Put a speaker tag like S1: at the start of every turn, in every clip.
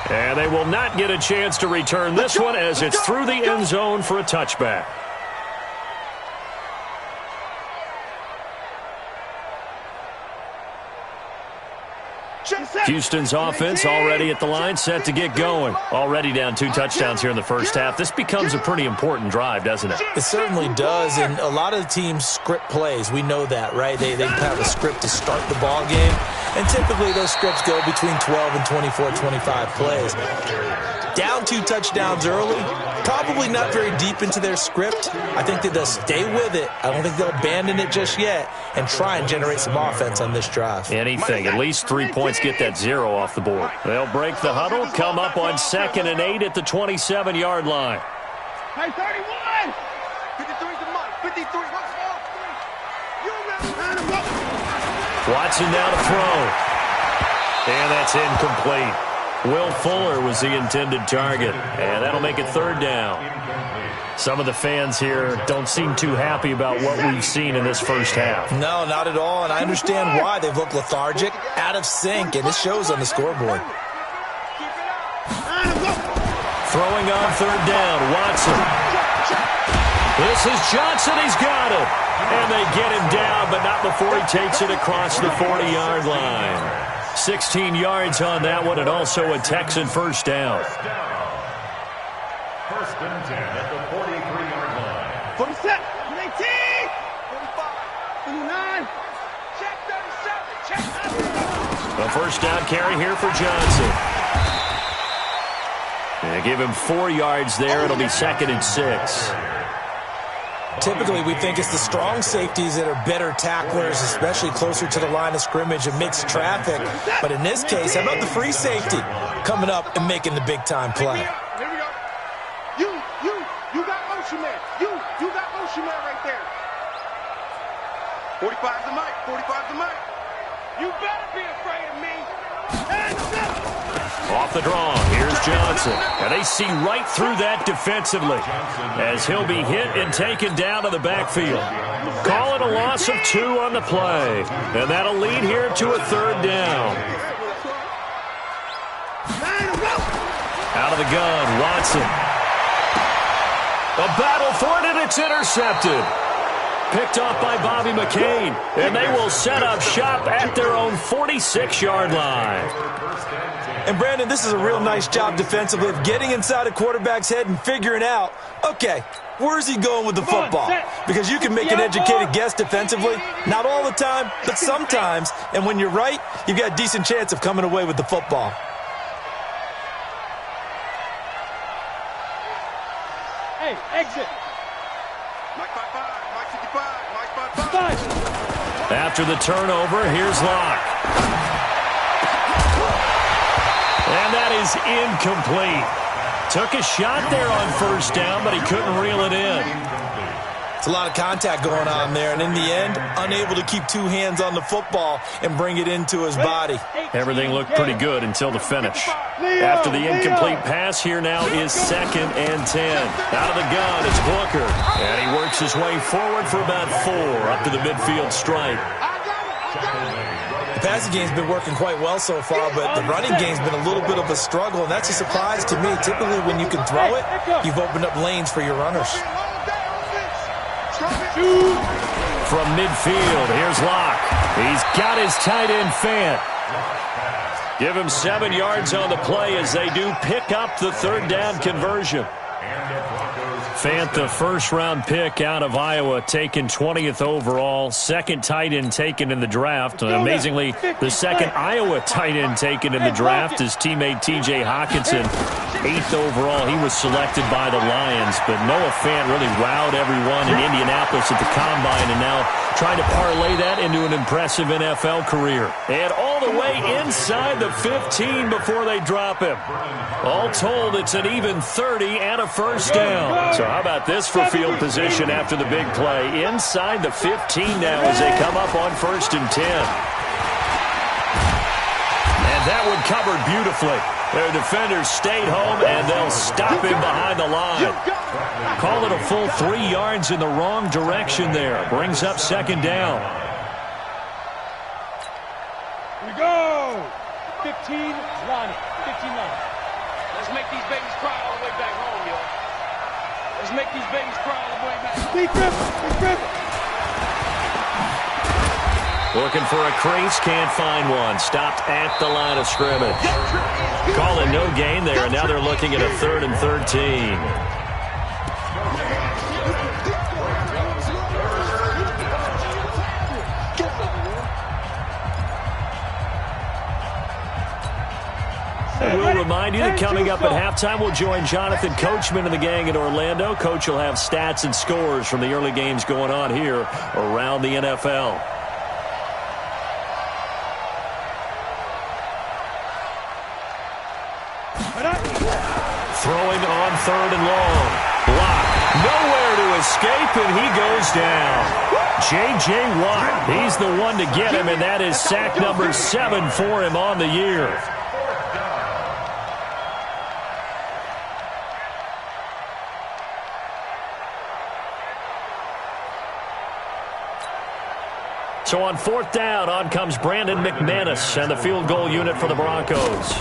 S1: And they will not get a chance to return this one as it's through the end zone for a touchback. Houston's offense already at the line, set to get going. Already down 2 touchdowns here in the first half. This becomes a pretty important drive, doesn't it?
S2: It certainly does, and a lot of the teams script plays. We know that, right? They have a script to start the ball game, and typically those scripts go between 12 and 24, 25 plays. Down 2 touchdowns early, probably not very deep into their script. I think that they'll stay with it. I don't think they'll abandon it just yet and try and generate some offense on this drive.
S1: Anything, at least 3 points, get that 0 off the board. They'll break the huddle, come up on 2nd and 8 at the 27-yard line.
S3: Hey, 31! 53's the mark. 53.
S1: Watson now to throw. And that's incomplete. Will Fuller was the intended target, and that'll make it 3rd down. Some of the fans here don't seem too happy about what we've seen in this first half.
S2: No, not at all, and I understand why. They've looked lethargic, out of sync, and it shows on the scoreboard.
S1: Throwing on 3rd down, Watson. This is Johnson, he's got it. And they get him down, but not before he takes it across the 40-yard line. 16 yards on that one, and also a Texan first down.
S4: 1st and 10 at the 43-yard line.
S3: 47, 19, 45, 59, check 37, check 37.
S1: A first down carry here for Johnson. They give him 4 yards there. It'll be 2nd and 6.
S2: Typically, we think it's the strong safeties that are better tacklers, especially closer to the line of scrimmage amidst traffic. But in this case, how about the free safety coming up and making the big-time play?
S3: Here we go. You got motion man. You got motion man right there. 45's the mic. 45's the mic. You better be afraid of me. Hands up.
S1: Off the draw, here's Johnson. And they see right through that defensively as he'll be hit and taken down to the backfield. Call it a loss of 2 on the play. And that'll lead here to a 3rd down. Out of the gun, Watson. A battle for it, and it's intercepted. Picked off by Bobby McCain. And they will set up shop at their own 46-yard line.
S2: And, Brandon, this is a real nice job defensively of getting inside a quarterback's head and figuring out, okay, where's he going with the football? Because you can make an educated guess defensively. Not all the time, but sometimes. And when you're right, you've got a decent chance of coming away with the football.
S3: Hey, exit. Mike 55, Mike 55, Mike 55.
S1: After the turnover, here's Locke. And that is incomplete. Took a shot there on 1st down, but he couldn't reel it in.
S2: It's a lot of contact going on there, and in the end, unable to keep 2 hands on the football and bring it into his body.
S1: Everything looked pretty good until the finish. After the incomplete pass, here now is 2nd and 10. Out of the gun, it's Booker. And he works his way forward for about 4 up to the midfield stripe.
S2: The passing game's been working quite well so far, but the running game's been a little bit of a struggle, and that's a surprise to me. Typically, when you can throw it, you've opened up lanes for your runners.
S1: From midfield, here's Locke. He's got his tight end Fant. Give him 7 yards on the play as they do pick up the 3rd down conversion. Fant, the first-round pick out of Iowa, taken 20th overall. 2nd tight end taken in the draft. Amazingly, the 2nd Iowa tight end taken in the draft is teammate T.J. Hawkinson. 8th overall, he was selected by the Lions. But Noah Fant really wowed everyone in Indianapolis at the Combine, and now trying to parlay that into an impressive NFL career. And all the way inside the 15 before they drop him. All told, it's an even 30 and a first down. So how about this for field position after the big play? Inside the 15 now as they come up on 1st and 10. And that one covered beautifully. Their defenders stayed home, and they'll stop him behind the line. Call it a full 3 yards in the wrong direction there. Brings up 2nd down.
S3: Here we go. 15, line it. 15, line it.
S5: Let's make these babies cry all the way back home, yo. Let's make these babies cry all the way back home.
S3: Big Griffin.
S1: Looking for a crease, can't find one. Stopped at the line of scrimmage. Calling no gain there, and now they're looking at a 3rd and 13. We'll remind you that coming up at halftime, we'll join Jonathan Coachman and the gang in Orlando. Coach will have stats and scores from the early games going on here around the NFL. Throwing on 3rd and long. Block. Nowhere to escape, and he goes down. J.J. Watt, he's the one to get him, and that is sack number 7 for him on the year. So on 4th down, on comes Brandon McManus and the field goal unit for the Broncos.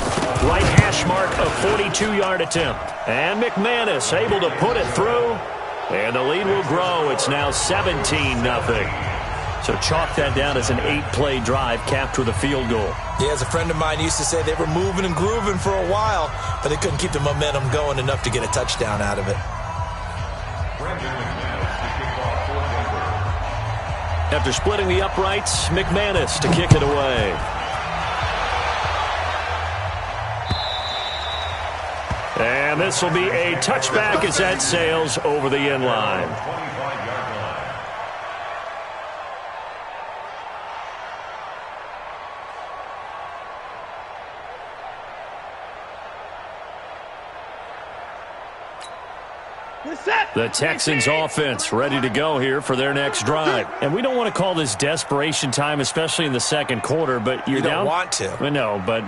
S1: Right hash mark, a 42-yard attempt. And McManus able to put it through. And the lead will grow. It's now 17-0. So chalk that down as an 8-play drive capped with a field goal.
S2: Yeah, as a friend of mine used to say, they were moving and grooving for a while, but they couldn't keep the momentum going enough to get a touchdown out of it.
S1: After splitting the uprights, McManus to kick it away. And this will be a touchback as that sails over the end line. The Texans offense ready to go here for their next drive. And we don't want to call this desperation time, especially in the second quarter, but you're
S2: you don't
S1: down.
S2: Want to.
S1: No, but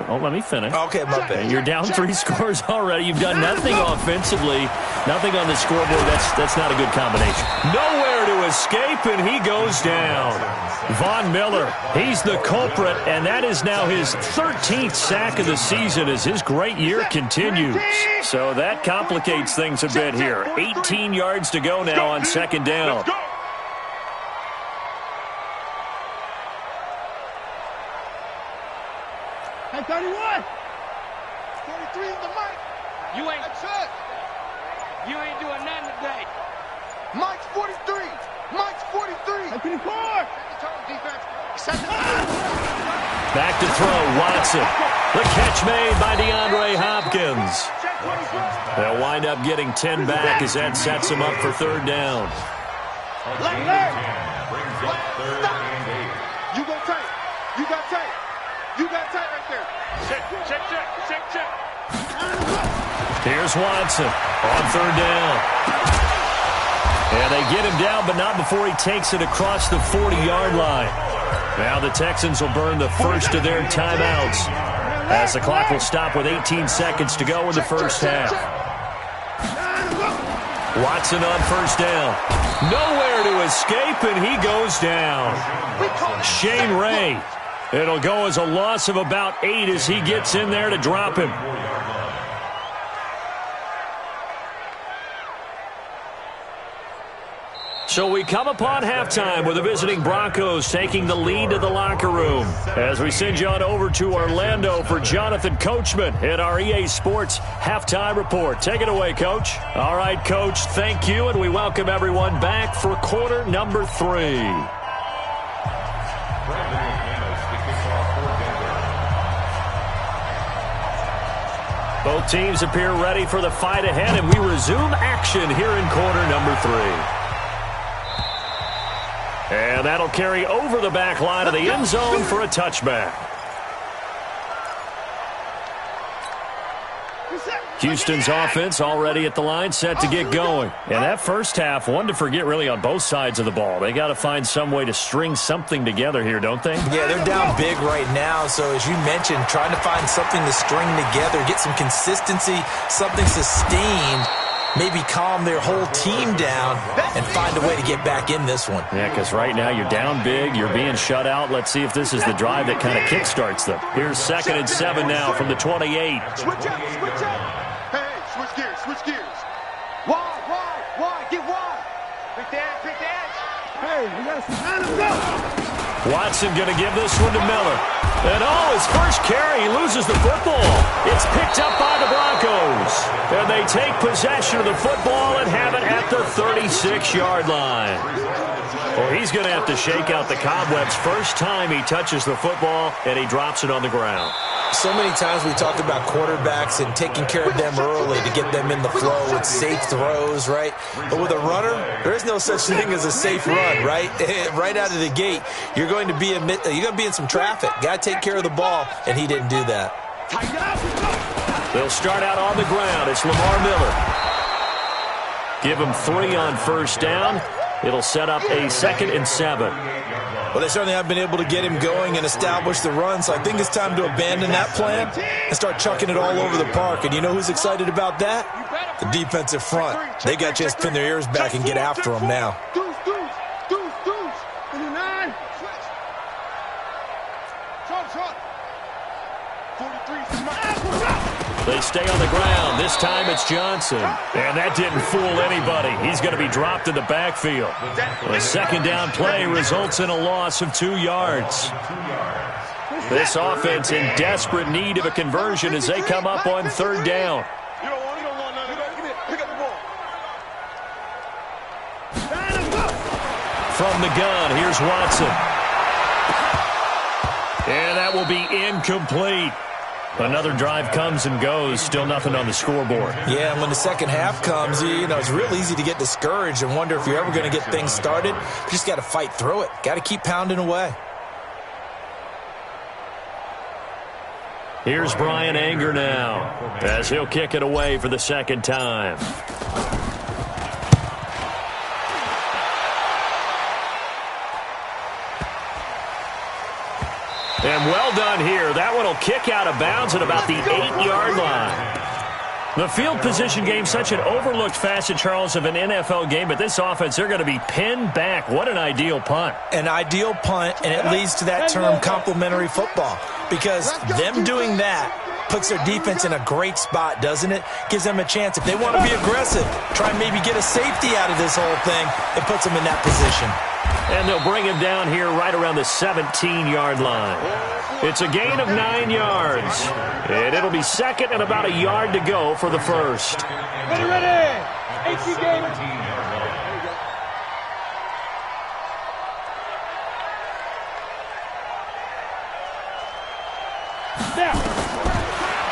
S1: let me finish.
S2: Okay, my bad.
S1: You're down 3 scores already. You've done nothing offensively, nothing on the scoreboard. That's not a good combination. Nowhere to escape, and he goes down. Von Miller, he's the culprit, and that is now his 13th sack of the season as his great year continues. So that complicates things a bit here. 18 yards to go now on 2nd down.
S3: Hey, 31. 43 is the mic.
S5: You ain't.
S3: That's it.
S5: You ain't doing nothing today.
S3: Mike's 43. Mike's 43. Hey, 24.
S1: Back to throw, Watson. The catch made by DeAndre Hopkins. They'll wind up getting 10 back as that sets them up for 3rd down.
S3: You go tight. You got tight. You got tight right there. Check.
S1: Here's Watson on 3rd down. And they get him down, but not before he takes it across the 40-yard line. Now the Texans will burn the first of their timeouts as the clock will stop with 18 seconds to go in the first half. Watson on 1st down. Nowhere to escape, and he goes down. Shane Ray. It'll go as a loss of about 8 as he gets in there to drop him. So we come upon halftime with the visiting Broncos taking the lead to the locker room. As we send you on over to Orlando for Jonathan Coachman in our EA Sports Halftime Report. Take it away, Coach. All right, Coach, thank you, and we welcome everyone back for quarter number 3. Both teams appear ready for the fight ahead, and we resume action here in quarter number 3. And that'll carry over the back line of the end zone for a touchback. Houston's offense already at the line, set to get going. And that first half, one to forget really on both sides of the ball. They got to find some way to string something together here, don't they?
S2: Yeah, they're down big right now. So as you mentioned, trying to find something to string together, get some consistency, something sustained. maybe calm their whole team down and find a way to get back in this one.
S1: Yeah, because right now you're down big, you're being shut out. Let's see if this is the drive that kind of kickstarts them. Here's 2nd and 7 now from the 28.
S3: Switch up, switch up. Hey, switch gears, switch gears. Wide, get wide. Pick the edge. Hey, we got some time to go.
S1: Watson going to give this one to Miller. And his first carry, he loses the football. It's picked up by the Broncos. And they take possession of the football and have it at the 36-yard line. Well, he's going to have to shake out the cobwebs first time he touches the football, and he drops it on the ground.
S2: So many times we talked about quarterbacks and taking care of them early to get them in the flow with safe throws, right? But with a runner, there is no such thing as a safe run, right? Right out of the gate, you're going to be in some traffic. Got to take care of the ball, and he didn't do that.
S1: They'll start out on the ground. It's Lamar Miller. Give him 3 on first down. It'll set up a 2nd and 7.
S2: Well, they certainly have been able to get him going and establish the run, so I think it's time to abandon that plan and start chucking it all over the park. And you know who's excited about that? The defensive front. They got a chance to pin their ears back and get after him now.
S3: Deuce. In the 9. Switch. Short. 43.
S1: They stay on the ground. This time it's Johnson. And that didn't fool anybody. He's going to be dropped in the backfield. A 2nd down play results in a loss of 2 yards. This offense in desperate need of a conversion as they come up on 3rd down.
S3: You don't want none. Pick up the ball.
S1: From the gun, here's Watson. And that will be incomplete. Another drive comes and goes, still nothing on the scoreboard.
S2: Yeah, and when the second half comes, it's real easy to get discouraged and wonder if you're ever going to get things started. You just got to fight through it. Got to keep pounding away.
S1: Here's Brian Anger now as he'll kick it away for the 2nd time. And well done here. That one will kick out of bounds at about the 8-yard line. The field position game, such an overlooked facet, Charles, of an NFL game, but this offense, they're going to be pinned back. What an ideal punt.
S2: An ideal punt, and it leads to that term complementary football, because them doing that puts their defense in a great spot, doesn't it? Gives them a chance. If they want to be aggressive, try and maybe get a safety out of this whole thing, it puts them in that position.
S1: And they'll bring him down here right around the 17-yard line. It's a gain of 9 yards. And it'll be 2nd and about a yard to go for the 1st.
S5: Ready. 18 game.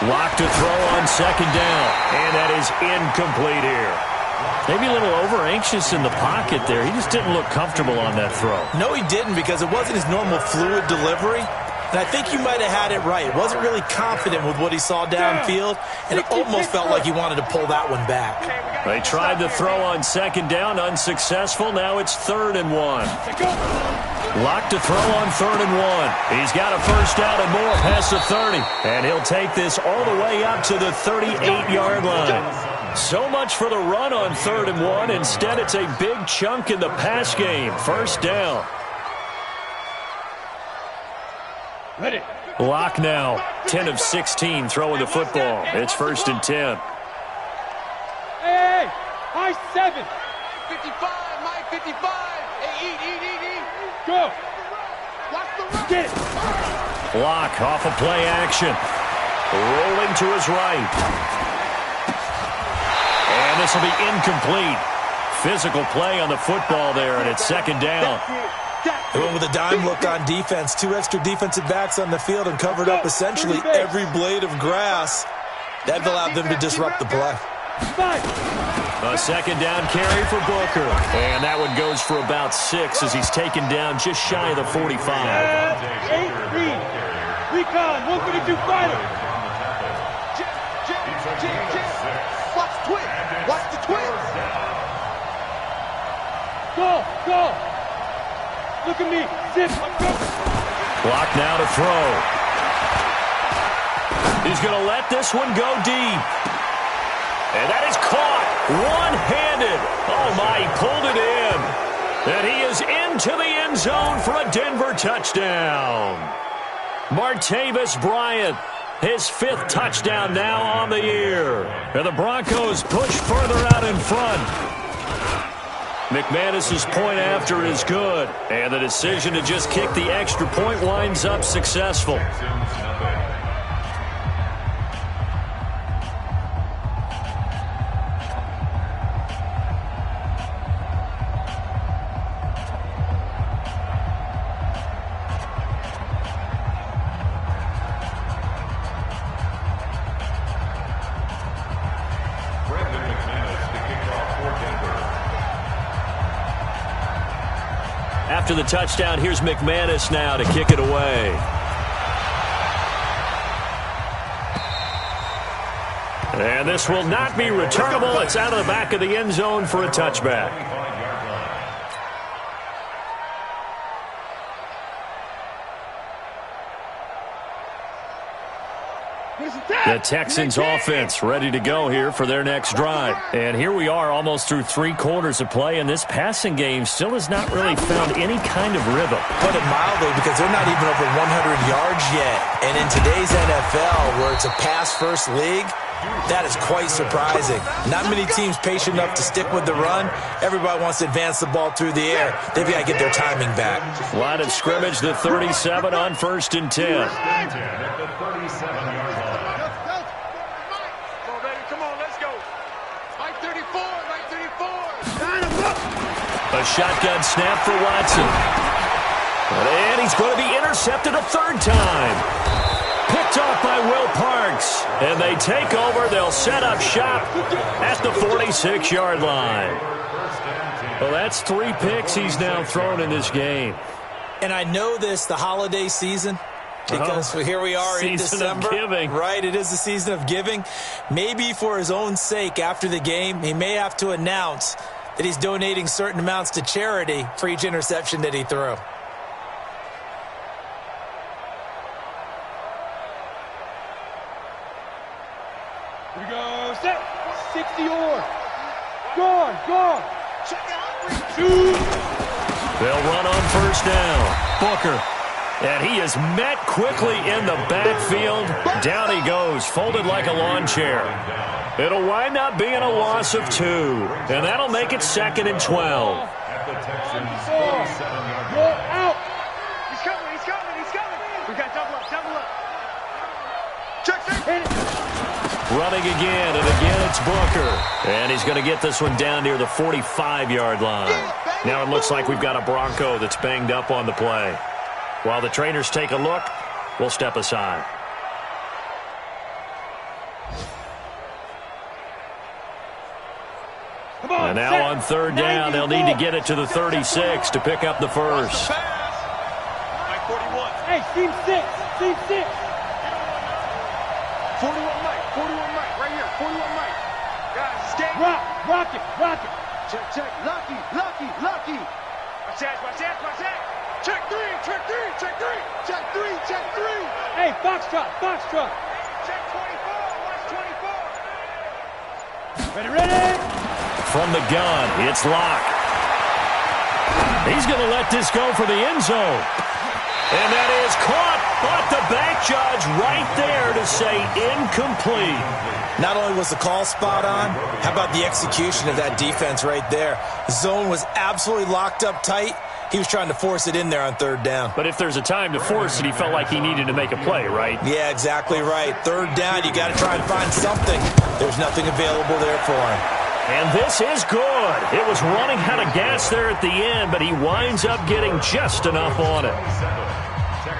S1: Lock to throw on 2nd down. And that is incomplete here. Maybe a little over-anxious in the pocket there. He just didn't look comfortable on that throw.
S2: No, he didn't, because it wasn't his normal fluid delivery. And I think you might have had it right. He wasn't really confident with what he saw downfield, and it almost felt like he wanted to pull that one back.
S1: They tried to throw on 2nd down, unsuccessful. Now it's 3rd and 1. Lock to throw on 3rd and 1. He's got a first down and more past the 30. And he'll take this all the way up to the 38-yard line. So much for the run on 3rd and 1. Instead, it's a big chunk in the pass game. First down.
S5: Ready.
S1: Lock now. 10 of 16 throwing the football. It's 1st and 10.
S5: Hey, high 7.
S3: 55, my 55. Hey, eat.
S5: Go.
S3: Watch the run.
S5: Get it.
S1: Lock off of play action. Rolling to his right. And this will be incomplete. Physical play on the football there, and it's 2nd down.
S2: They went with a dime look on defense. 2 extra defensive backs on the field and covered up essentially every blade of grass. That allowed them to disrupt the play.
S1: A 2nd down carry for Booker. And that one goes for about 6 as he's taken down just shy of the 45.
S5: 8-3. Recon, 152 fighter.
S3: Watch the twins.
S5: Go. Look at me. Zip.
S1: Clock now to throw. He's going to let this one go deep. And that is caught one-handed. Oh, my, he pulled it in. And he is into the end zone for a Denver touchdown. Martavis Bryant, his 5th touchdown now on the year. And the Broncos push further out in front. McManus's point after is good. And the decision to just kick the extra point winds up successful. After the touchdown, here's McManus now to kick it away. And this will not be returnable. It's out of the back of the end zone for a touchback. The Texans offense ready to go here for their next drive. And here we are almost through 3 quarters of play, and this passing game still has not really found any kind of rhythm.
S2: Put it mildly, because they're not even over 100 yards yet. And in today's NFL, where it's a pass-first league, that is quite surprising. Not many teams patient enough to stick with the run. Everybody wants to advance the ball through the air. They've got to get their timing back.
S1: Line of scrimmage, the 37 on 1st and 10. A shotgun snap for Watson. And he's going to be intercepted a 3rd time. Picked off by Will Parks. And they take over. They'll set up shop at the 46-yard line. Well, that's 3 picks he's now thrown in this game.
S2: And I know this, the holiday season, because here we are in December.
S1: Season of giving.
S2: Right, it is the season of giving. Maybe for his own sake, after the game, he may have to announce that he's donating certain amounts to charity for each interception that he threw.
S3: Here we go, set, 60 or. Gone. Check out, 2.
S1: They'll run on 1st down. Booker. And he is met quickly in the backfield. Down he goes, folded like a lawn chair. It'll wind up being a loss of 2. And that'll make it 2nd and 12.
S4: At the Texans' 47-yard line.
S3: Out. He's coming. We got double up. Check it.
S1: Running again, and again it's Booker. And he's going to get this one down near the 45-yard line. Now it looks like we've got a Bronco that's banged up on the play. While the trainers take a look, we'll step aside. And now on 3rd down, they'll need to get it to the 36 to pick up the first.
S3: Hey, team 6. 41 Mike, right here, 41 Mike. Guys, escape. Rock it. Check, lucky. Watch that. Check 3. Hey, Foxtrot. Check 24, watch 24. Ready.
S1: From the gun, it's Locke. He's going to let this go for the end zone. And that is caught, but the back judge right there to say incomplete.
S2: Not only was the call spot on, how about the execution of that defense right there? The zone was absolutely locked up tight. He was trying to force it in there on 3rd down.
S1: But if there's a time to force it, he felt like he needed to make a play, right?
S2: Yeah, exactly right. 3rd down, you got to try and find something. There's nothing available there for him.
S1: And this is good. It was running out of gas there at the end, but he winds up getting just enough on it.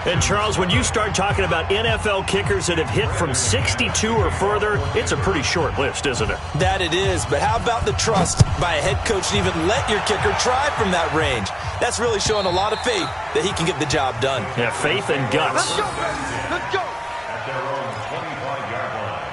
S1: And, Charles, when you start talking about NFL kickers that have hit from 62 or further, it's a pretty short list, isn't it?
S2: That it is, but how about the trust by a head coach to even let your kicker try from that range? That's really showing a lot of faith that he can get the job done.
S1: Yeah, faith and guts.
S3: Let's go.
S4: At their own 25-yard line.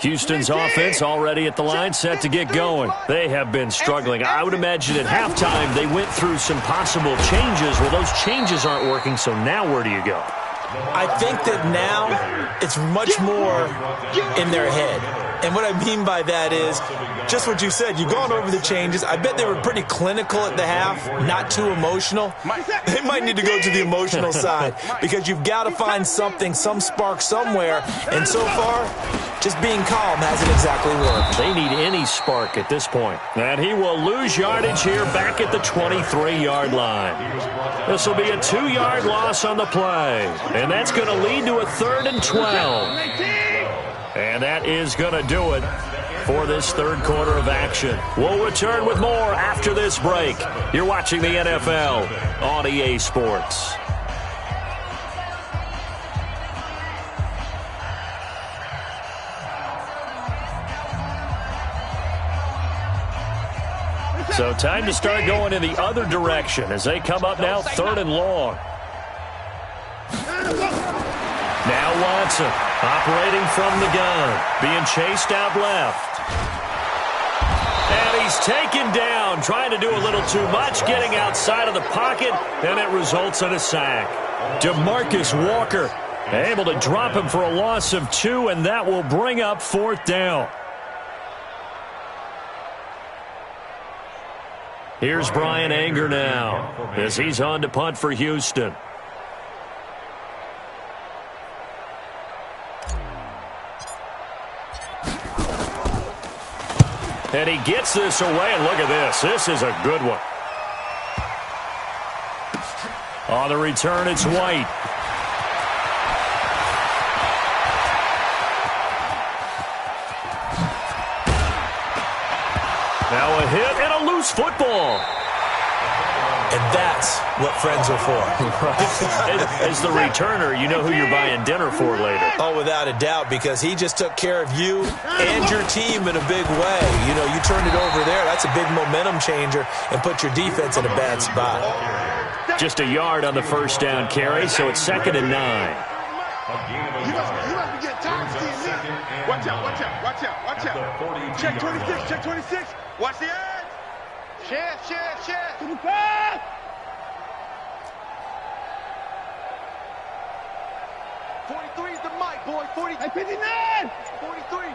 S1: Houston's offense already at the line, set to get going. They have been struggling. I would imagine at halftime they went through some possible changes. Well, those changes aren't working, so now where do you go?
S2: I think that now it's much more in their head. And what I mean by that is just what you said. You've gone over the changes. I bet they were pretty clinical at the half, not too emotional. They might need to go to the emotional side because you've got to find something, some spark somewhere. And so far, just being calm hasn't exactly worked.
S1: They need any spark at this point. And he will lose yardage here back at the 23-yard line. This will be a 2-yard loss on the play. And that's going to lead to a 3rd and 12. And that is going to do it for this third quarter of action. We'll return with more after this break. You're watching the NFL on EA Sports. So time to start going in the other direction as they come up now 3rd and long. Now Watson operating from the gun, being chased out left. And he's taken down, trying to do a little too much, getting outside of the pocket, and it results in a sack. DeMarcus Walker able to drop him for a loss of 2, and that will bring up 4th down. Here's Brian Anger now as he's on to punt for Houston. And he gets this away, and look at this. This is a good one. On the return, it's White. Now a hit and a loose football.
S2: And that's what friends are for.
S1: As the returner, you know who you're buying dinner for later.
S2: Oh, without a doubt, because he just took care of you and your team in a big way. You know, you turned it over there. That's a big momentum changer and put your defense in a bad spot.
S1: Just a yard on the first down carry, so it's 2nd and 9.
S3: You must be getting tired of seeing this. Watch out, watch out, watch out, watch out. Check 26, check 26. Watch the edge. Shift. To the pass. 43 is the mic, boy. 40. 59. 43.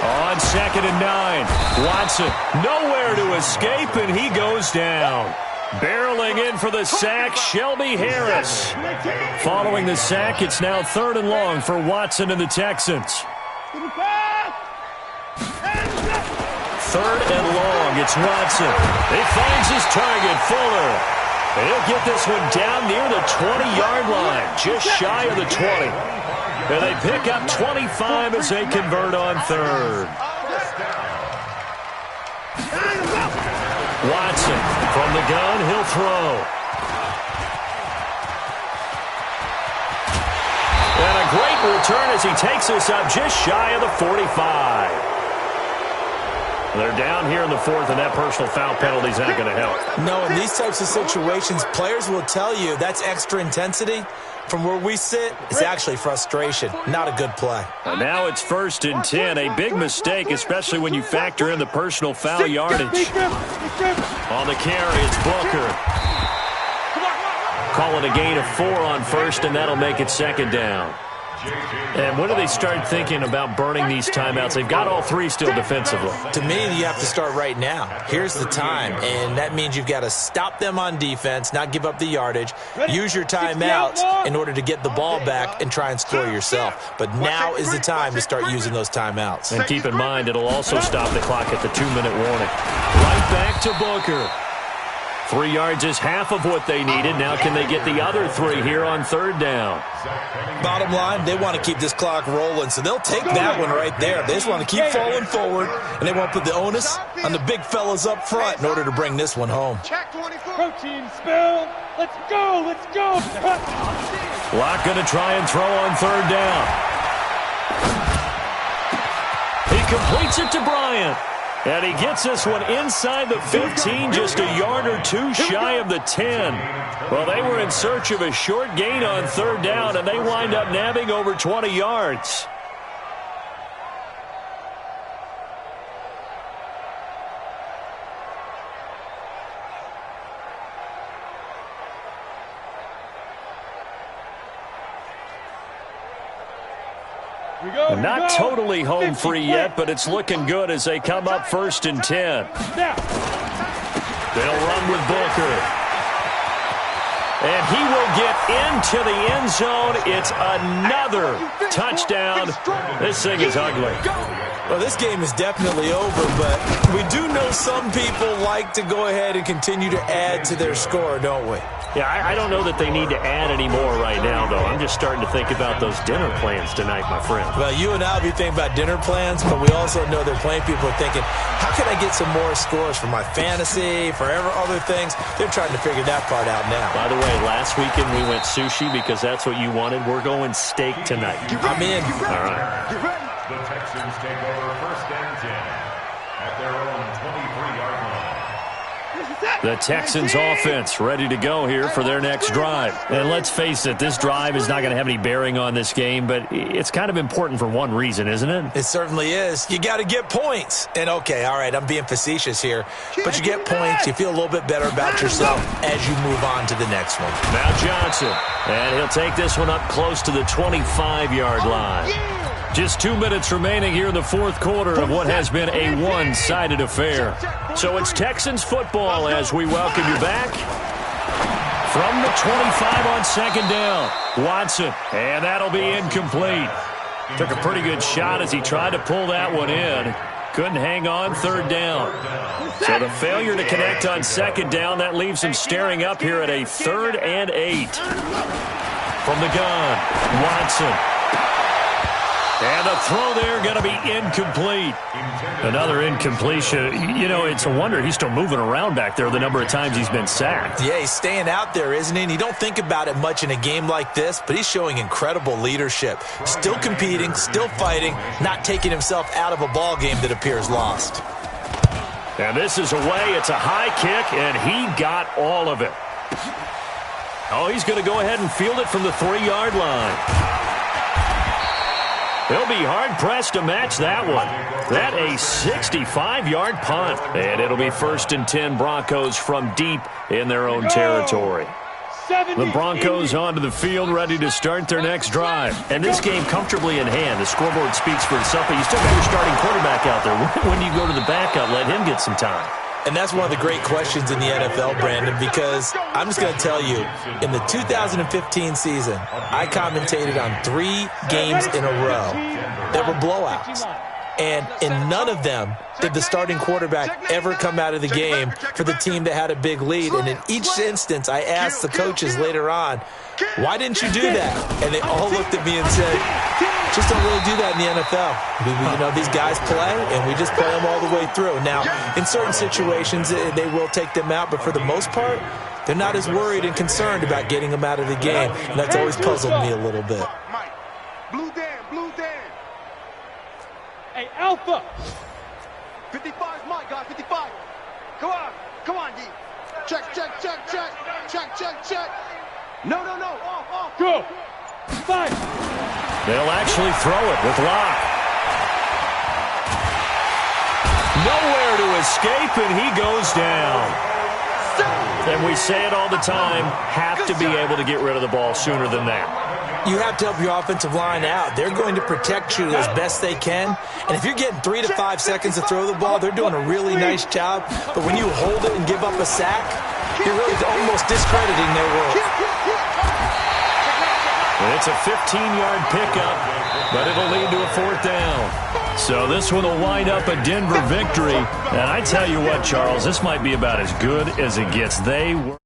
S1: On 2nd and 9. Watson nowhere to escape, and he goes down. Barreling in for the sack, Shelby Harris. Following the sack, it's now 3rd and long for Watson and the Texans. 3rd and long, it's Watson. He finds his target, Fuller. He'll get this one down near the 20-yard line, just shy of the 20. And they pick up 25 as they convert on 3rd. Watson from the gun, he'll throw. And a great return as he takes us up just shy of the 45. They're down here in the 4th, and that personal foul penalty is not going to help.
S2: No, in these types of situations, players will tell you that's extra intensity. From where we sit, it's actually frustration. Not a good play.
S1: And now it's 1st and 10. A big mistake, especially when you factor in the personal foul yardage. On the carry, it's Booker. Calling a gain of 4 on 1st, and that'll make it 2nd down. And when do they start thinking about burning these timeouts? They've got all 3 still defensively.
S2: To me, you have to start right now. Here's the time, and that means you've got to stop them on defense, not give up the yardage, use your timeouts in order to get the ball back and try and score yourself. But now is the time to start using those timeouts.
S1: And keep in mind, it'll also stop the clock at the 2-minute warning. Right back to Booker. 3 yards is half of what they needed. Now can they get the other 3 here on 3rd down?
S2: Bottom line, they want to keep this clock rolling, so they'll take that one right there. They just want to keep falling forward, and they want to put the onus on the big fellas up front in order to bring this one home.
S5: Protein spill. Let's go.
S1: Locke going to try and throw on 3rd down. He completes it to Bryant. And he gets this one inside the 15, just a yard or 2 shy of the 10. Well, they were in search of a short gain on 3rd down, and they wind up nabbing over 20 yards. Not totally home free yet, but it's looking good as they come up 1st and 10. They'll run with Booker. And he will get into the end zone. It's another touchdown. This thing is ugly.
S2: Well, this game is definitely over, but we do know some people like to go ahead and continue to add to their score, don't we?
S1: Yeah, I don't know that they need to add any more right now, though. I'm just starting to think about those dinner plans tonight, my friend.
S2: Well, you and I will be thinking about dinner plans, but we also know there are plenty of people are thinking, how can I get some more scores for my fantasy, for other things? They're trying to figure that part out now.
S1: By the way, last weekend we went sushi because that's what you wanted. We're going steak tonight.
S2: I'm in.
S1: All right.
S4: The Texans take over 1st and 10 at their own 23-yard line.
S1: The Texans offense ready to go here for their next drive. And let's face it, this drive is not going to have any bearing on this game, but it's kind of important for one reason, isn't it?
S2: It certainly is. You got to get points. And okay, all right, I'm being facetious here, but you get points, you feel a little bit better about yourself as you move on to the next one.
S1: Now Johnson, and he'll take this one up close to the 25-yard line. Just 2 minutes remaining here in the 4th quarter of what has been a one-sided affair. So it's Texans football as we welcome you back. From the 25 on 2nd down, Watson, and that'll be incomplete. Took a pretty good shot as he tried to pull that one in. Couldn't hang on 3rd down. So the failure to connect on 2nd down, that leaves him staring up here at a 3rd and 8. From the gun, Watson. And the throw there going to be incomplete. Another incompletion. You know, it's a wonder he's still moving around back there the number of times he's been sacked.
S2: Yeah, he's staying out there, isn't he? And you don't think about it much in a game like this, but he's showing incredible leadership. Still competing, still fighting, not taking himself out of a ball game that appears lost.
S1: And this is away. It's a high kick, and he got all of it. Oh, he's going to go ahead and field it from the 3-yard line. He'll be hard-pressed to match that one. That a 65-yard punt. And it'll be 1st and 10 Broncos from deep in their own territory. The Broncos onto the field ready to start their next drive. And this game comfortably in hand. The scoreboard speaks for itself, but you still got your starting quarterback out there. When do you go to the backup? Let him get some time.
S2: And that's one of the great questions in the NFL, Brandon, because I'm just going to tell you, in the 2015 season, I commentated on 3 games in a row that were blowouts. And in none of them did the starting quarterback ever come out of the game for the team that had a big lead. And in each instance, I asked the coaches later on, why didn't you do that? And they all looked at me and said, just don't really do that in the NFL. You know, these guys play, and we just play them all the way through. Now, in certain situations, they will take them out, but for the most part, they're not as worried and concerned about getting them out of the game, and that's always puzzled me a little bit.
S3: Blue Dan.
S5: Hey, Alpha.
S3: 55 is my guy, 55. Come on, D. Check. No. Off.
S5: Go. 5.
S1: They'll actually throw it with Locke. Nowhere to escape, and he goes down. And we say it all the time, have to be able to get rid of the ball sooner than that.
S2: You have to help your offensive line out. They're going to protect you as best they can. And if you're getting 3 to 5 seconds to throw the ball, they're doing a really nice job. But when you hold it and give up a sack, you're really almost discrediting their work.
S1: And it's a 15-yard pickup, but it'll lead to a 4th down. So this one will wind up a Denver victory. And I tell you what, Charles, this might be about as good as it gets. They were